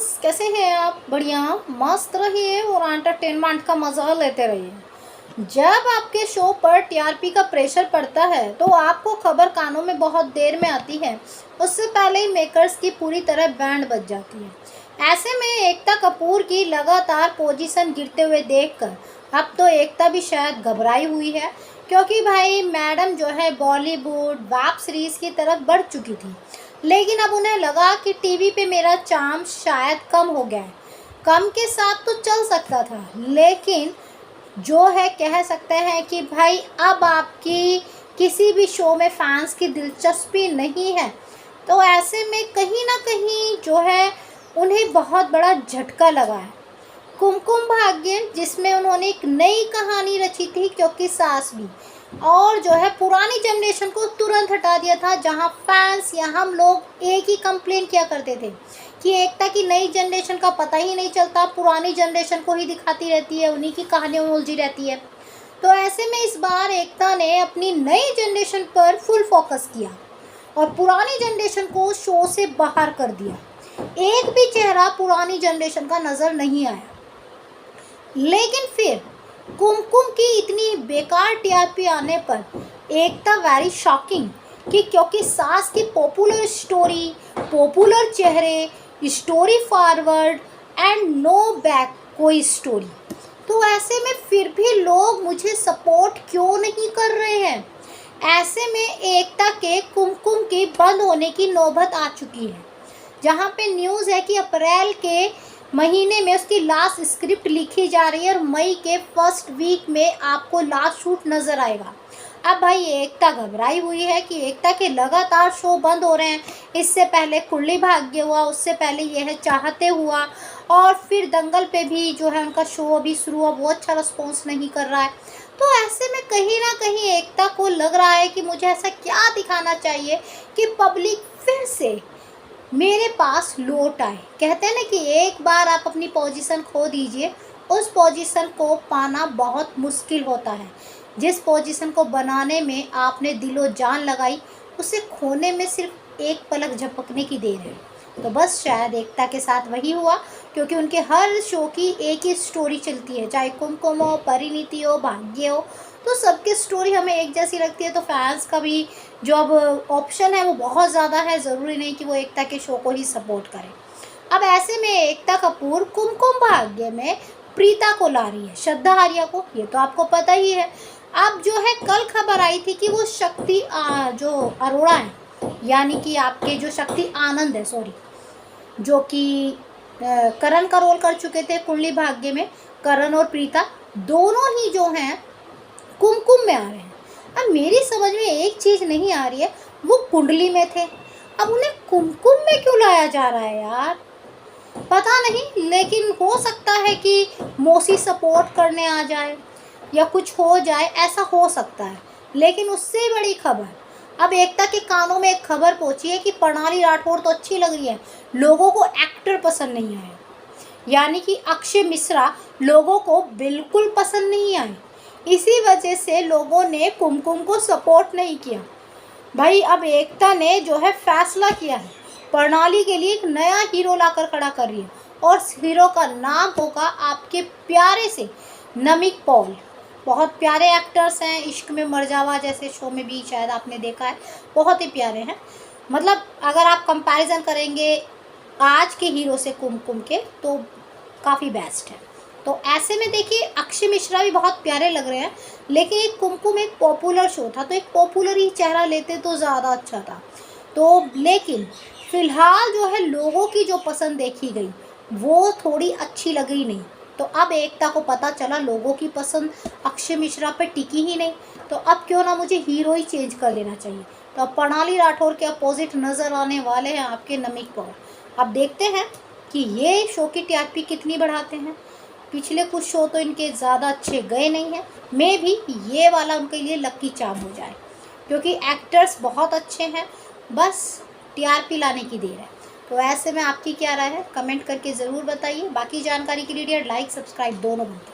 Friends, कैसे हैं आप? बढ़िया मस्त रहिए और एंटरटेनमेंट का मज़ा लेते रहिए। जब आपके शो पर टीआरपी का प्रेशर पड़ता है तो आपको खबर कानों में बहुत देर में आती है। उससे पहले ही मेकर्स की पूरी तरह बैंड बज जाती है। ऐसे में एकता कपूर की लगातार पोजीशन गिरते हुए देखकर अब तो एकता भी शायद घबराई हुई है, क्योंकि भाई मैडम जो है बॉलीवुड वेब सीरीज़ की तरफ बढ़ चुकी थी। लेकिन अब उन्हें लगा कि टीवी पे मेरा चार्म शायद कम हो गया है। कम के साथ तो चल सकता था, लेकिन जो है कह सकते हैं कि भाई अब आपकी किसी भी शो में फैंस की दिलचस्पी नहीं है। तो ऐसे में कहीं ना कहीं जो है उन्हें बहुत बड़ा झटका लगा है। कुमकुम भाग्य जिसमें उन्होंने एक नई कहानी रची थी, क्योंकि सास भी और जो है पुरानी जनरेशन को तुरंत हटा दिया था, जहां फैंस या हम लोग एक ही कंप्लेन किया करते थे कि एकता की नई जनरेशन का पता ही नहीं चलता, पुरानी जनरेशन को ही दिखाती रहती है, उन्हीं की कहानियों में उलझी रहती है। तो ऐसे में इस बार एकता ने अपनी नई जनरेशन पर फुल फोकस किया और पुरानी जनरेशन को शो से बाहर कर दिया। एक भी चेहरा पुरानी जनरेशन का नज़र नहीं आया। लेकिन फिर कुमकुम की इतनी बेकार टीआरपी आने पर एकता वेरी शॉकिंग कि क्योंकि सास की पॉपुलर स्टोरी, पॉपुलर चेहरे, story forward and no back कोई स्टोरी। तो ऐसे में फिर भी लोग मुझे सपोर्ट क्यों नहीं कर रहे हैं? ऐसे में एकता के कुमकुम की बंद होने की नौबत आ चुकी है, जहाँ पे न्यूज़ है कि अप्रैल के महीने में उसकी लास्ट स्क्रिप्ट लिखी जा रही है और मई के फर्स्ट वीक में आपको लास्ट शूट नज़र आएगा। अब भाई एकता घबराई हुई है कि एकता के लगातार शो बंद हो रहे हैं। इससे पहले कुंडली भाग्य हुआ, उससे पहले यह है चाहते हुआ, और फिर दंगल पे भी जो है उनका शो अभी शुरू हुआ, वो अच्छा रिस्पॉन्स नहीं कर रहा है। तो ऐसे में कहीं ना कहीं एकता को लग रहा है कि मुझे ऐसा क्या दिखाना चाहिए कि पब्लिक फिर से मेरे पास लौट आए। कहते हैं ना कि एक बार आप अपनी पोजीशन खो दीजिए, उस पोजीशन को पाना बहुत मुश्किल होता है। जिस पोजीशन को बनाने में आपने दिलो जान लगाई, उसे खोने में सिर्फ एक पलक झपकने की देर है। तो बस शायद एकता के साथ वही हुआ, क्योंकि उनके हर शो की एक ही स्टोरी चलती है, चाहे कुमकुम हो, परिणीति हो, भाग्य हो, तो सबकी स्टोरी हमें एक जैसी लगती है। तो फैंस का भी जो अब ऑप्शन है वो बहुत ज़्यादा है, ज़रूरी नहीं कि वो एकता के शो को ही सपोर्ट करें। अब ऐसे में एकता कपूर कुमकुम भाग्य में प्रीता को ला रही है, श्रद्धा आर्या को, ये तो आपको पता ही है। अब जो है कल खबर आई थी कि वो शक्ति जो अरोड़ा है, यानी कि आपके जो शक्ति आनंद है, सॉरी, जो कि करण का रोल कर चुके थे कुंडली भाग्य में, करण और प्रीता दोनों ही जो हैं कुमकुम में आ रहे हैं। अब मेरी समझ में एक चीज़ नहीं आ रही है, वो कुंडली में थे, अब उन्हें कुमकुम में क्यों लाया जा रहा है यार? पता नहीं, लेकिन हो सकता है कि मौसी सपोर्ट करने आ जाए या कुछ हो जाए, ऐसा हो सकता है। लेकिन उससे बड़ी खबर, अब एकता के कानों में एक खबर पहुंची है कि प्रणाली राठौर तो अच्छी लग रही है, लोगों को एक्टर पसंद नहीं आया, यानी कि अक्षय मिश्रा लोगों को बिल्कुल पसंद नहीं आए। इसी वजह से लोगों ने कुमकुम को सपोर्ट नहीं किया। भाई अब एकता ने जो है फैसला किया है, प्रणाली के लिए एक नया हीरो लाकर खड़ा कर रही है, और उस हीरो का नाम होगा आपके प्यारे से नमिक पॉल। बहुत प्यारे एक्टर्स हैं, इश्क में मर जावा जैसे शो में भी शायद आपने देखा है, बहुत ही प्यारे हैं। मतलब अगर आप कंपैरिजन करेंगे आज के हीरो से कुमकुम के, तो काफ़ी बेस्ट है। तो ऐसे में देखिए अक्षय मिश्रा भी बहुत प्यारे लग रहे हैं, लेकिन एक कुमकुम एक पॉपुलर शो था, तो एक पॉपुलर ही चेहरा लेते तो ज़्यादा अच्छा था। तो लेकिन फ़िलहाल जो है लोगों की जो पसंद देखी गई वो थोड़ी अच्छी लगी नहीं। तो अब एकता को पता चला लोगों की पसंद अक्षय मिश्रा पे टिकी ही नहीं, तो अब क्यों ना मुझे हीरो ही चेंज कर देना चाहिए। तो अब प्रणाली राठौर के अपोजिट नज़र आने वाले हैं आपके नमिक पॉल। अब देखते हैं कि ये शो की टीआरपी कितनी बढ़ाते हैं। पिछले कुछ शो तो इनके ज़्यादा अच्छे गए नहीं हैं, मे भी ये वाला उनके लिए लकी चार्म हो जाए, क्योंकि एक्टर्स बहुत अच्छे हैं, बस टीआरपी लाने की देर है। तो ऐसे में आपकी क्या राय है, कमेंट करके ज़रूर बताइए। बाकी जानकारी के लिए लाइक सब्सक्राइब दोनों बनते हैं।